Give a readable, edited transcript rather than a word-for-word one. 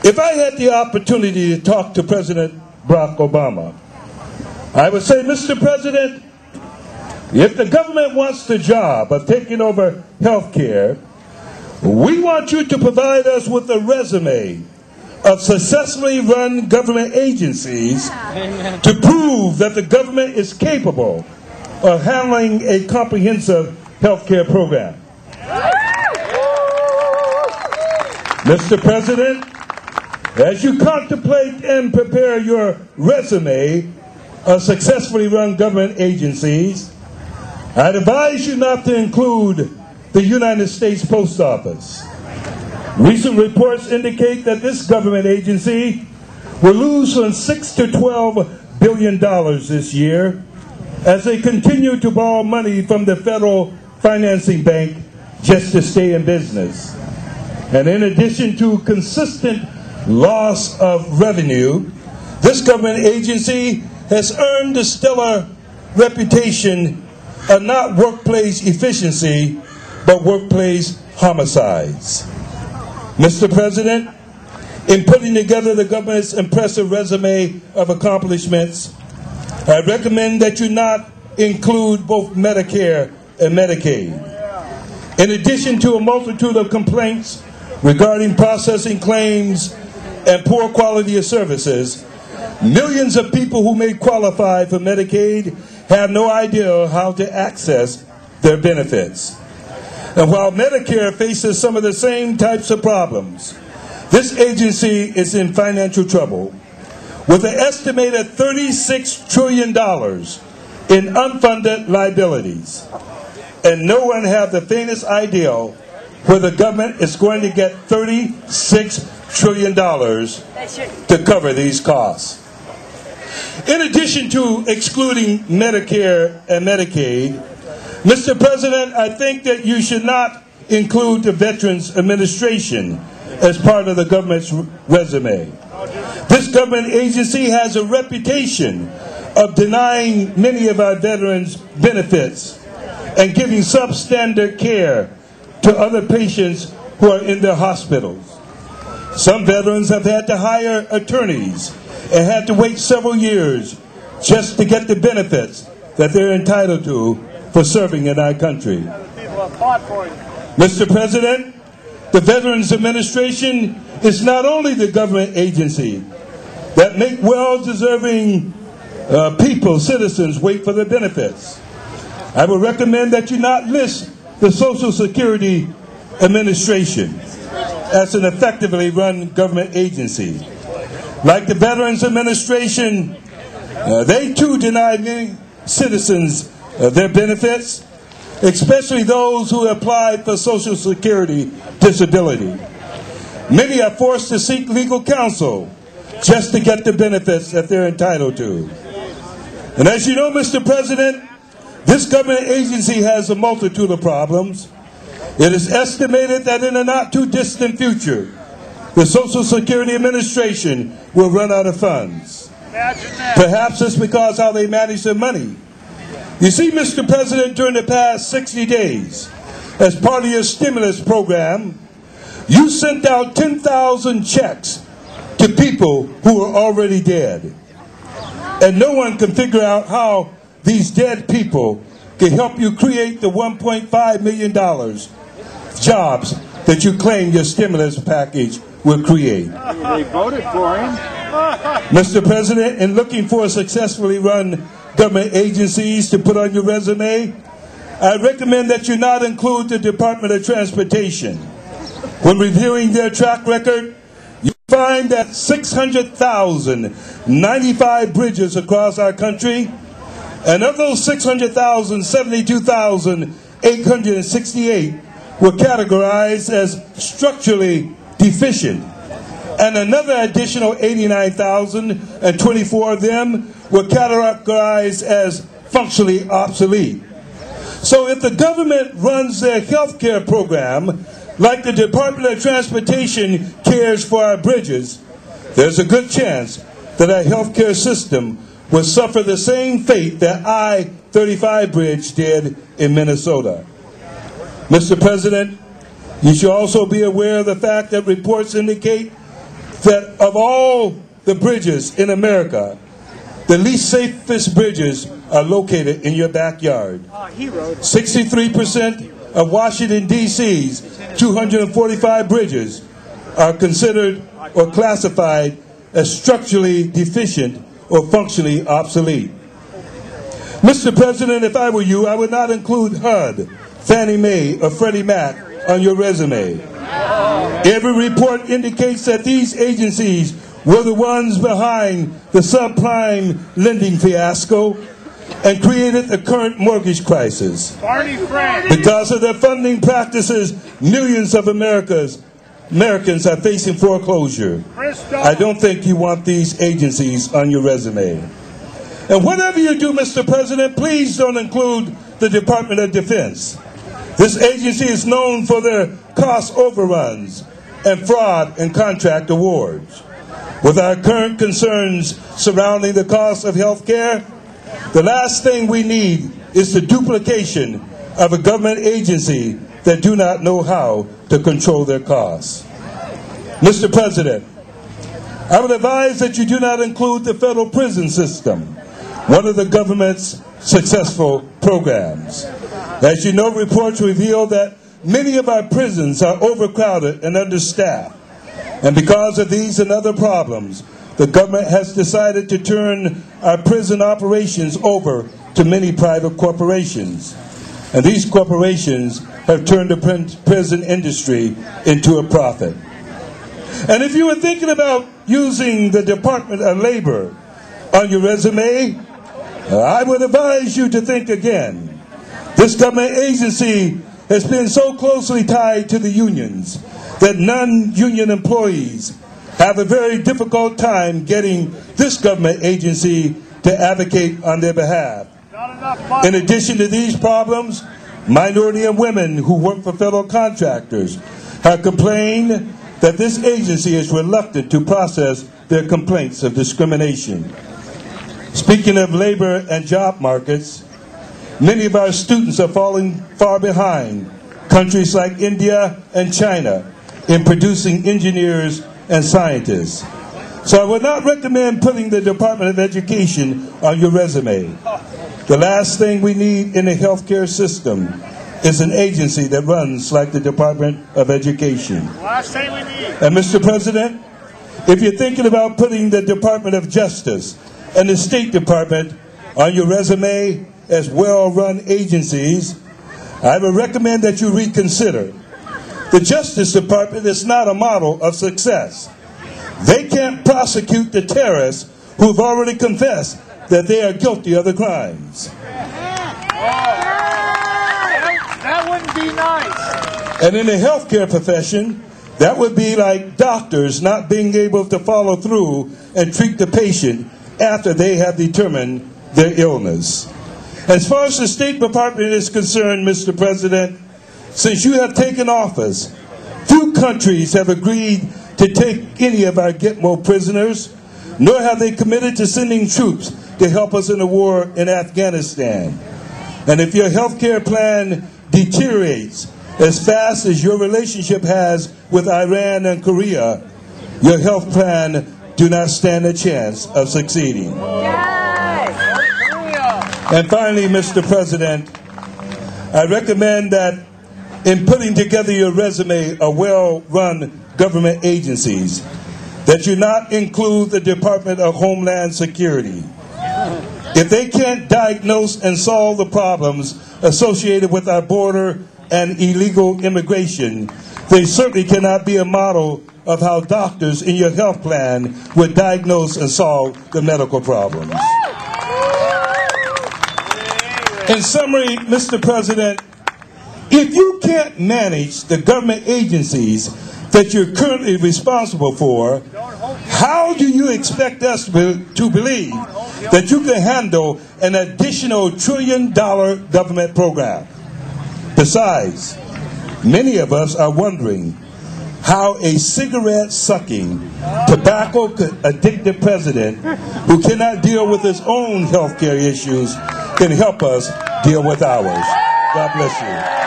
If I had the opportunity to talk to President Barack Obama, I would say, Mr. President, if the government wants the job of taking over health care, we want you to provide us with a resume of successfully run government agencies to prove that the government is capable of handling a comprehensive health care program. Mr. President, as you contemplate and prepare your resume of successfully run government agencies, I'd advise you not to include the United States Post Office. Recent reports indicate that this government agency will lose from $6 to $12 billion this year as they continue to borrow money from the federal financing bank just to stay in business. And in addition to consistent loss of revenue, this government agency has earned a stellar reputation of not workplace efficiency, but workplace homicides. Mr. President, in putting together the government's impressive resume of accomplishments, I recommend that you not include both Medicare and Medicaid. In addition to a multitude of complaints regarding processing claims and poor quality of services, millions of people who may qualify for Medicaid have no idea how to access their benefits. And while Medicare faces some of the same types of problems, this agency is in financial trouble with an estimated $36 trillion in unfunded liabilities. And no one has the faintest idea where the government is going to get $36 trillion to cover these costs. In addition to excluding Medicare and Medicaid, Mr. President, I think that you should not include the Veterans Administration as part of the government's resume. This government agency has a reputation of denying many of our veterans benefits and giving substandard care to other patients who are in their hospitals. Some veterans have had to hire attorneys and had to wait several years just to get the benefits that they're entitled to for serving in our country. Mr. President, the Veterans Administration is not only the government agency that make well-deserving people, citizens, wait for their benefits. I would recommend that you not list the Social Security Administration as an effectively run government agency. Like the Veterans Administration, they too deny many citizens their benefits, especially those who applied for Social Security disability. Many are forced to seek legal counsel just to get the benefits that they're entitled to. And as you know, Mr. President, this government agency has a multitude of problems. It is estimated that in a not too distant future, the Social Security Administration will run out of funds. Perhaps it's because how they manage their money. You see, Mr. President, during the past 60 days, as part of your stimulus program, you sent out 10,000 checks to people who are already dead. And no one can figure out how these dead people can help you create the $1.5 million jobs that you claim your stimulus package will create. They voted for him. Mr. President, in looking for successfully run government agencies to put on your resume, I recommend that you not include the Department of Transportation. When reviewing their track record, you find that 600,095 bridges across our country, and of those 600,000, 72,868 were categorized as structurally deficient, and another additional 89,024 of them were categorized as functionally obsolete. So if the government runs their health care program like the Department of Transportation cares for our bridges, there's a good chance that our health care system will suffer the same fate that I-35 bridge did in Minnesota. Mr. President, you should also be aware of the fact that reports indicate that of all the bridges in America, the least safest bridges are located in your backyard. 63% of Washington, D.C.'s 245 bridges are considered or classified as structurally deficient or functionally obsolete. Mr. President, if I were you, I would not include HUD, Fannie Mae, or Freddie Mac on your resume. Every report indicates that these agencies were the ones behind the subprime lending fiasco and created the current mortgage crisis. Because of their funding practices, millions of Americans are facing foreclosure. I don't think you want these agencies on your resume. And whatever you do, Mr. President, please don't include the Department of Defense. This agency is known for their cost overruns and fraud in contract awards. With our current concerns surrounding the cost of health care, the last thing we need is the duplication of a government agency that do not know how to control their costs. Mr. President, I would advise that you do not include the federal prison system, one of the government's successful programs. As you know, reports reveal that many of our prisons are overcrowded and understaffed. And because of these and other problems, the government has decided to turn our prison operations over to many private corporations. And these corporations have turned the prison industry into a profit. And if you were thinking about using the Department of Labor on your resume, I would advise you to think again. This government agency has been so closely tied to the unions that non-union employees have a very difficult time getting this government agency to advocate on their behalf. In addition to these problems, minority and women who work for federal contractors have complained that this agency is reluctant to process their complaints of discrimination. Speaking of labor and job markets, many of our students are falling far behind countries like India and China in producing engineers and scientists. So I would not recommend putting the Department of Education on your resume. The last thing we need in the healthcare system is an agency that runs like the Department of Education. Last thing we need. And Mr. President, if you're thinking about putting the Department of Justice and the State Department on your resume as well-run agencies, I would recommend that you reconsider. The Justice Department is not a model of success. They can't prosecute the terrorists who have already confessed that they are guilty of the crimes. That wouldn't be nice. And in the healthcare profession, that would be like doctors not being able to follow through and treat the patient after they have determined their illness. As far as the State Department is concerned, Mr. President, since you have taken office, few countries have agreed to take any of our Gitmo prisoners, nor have they committed to sending troops to help us in the war in Afghanistan. And if your health care plan deteriorates as fast as your relationship has with Iran and Korea, your health plan do not stand a chance of succeeding. And finally, Mr. President, I recommend that in putting together your resume of well-run government agencies, that you not include the Department of Homeland Security. If they can't diagnose and solve the problems associated with our border and illegal immigration, they certainly cannot be a model of how doctors in your health plan would diagnose and solve the medical problems. In summary, Mr. President, if you can't manage the government agencies that you're currently responsible for, how do you expect us to believe that you can handle an additional $1 trillion government program? Besides, many of us are wondering how a cigarette-sucking, tobacco-addicted president who cannot deal with his own health care issues can help us deal with ours. God bless you.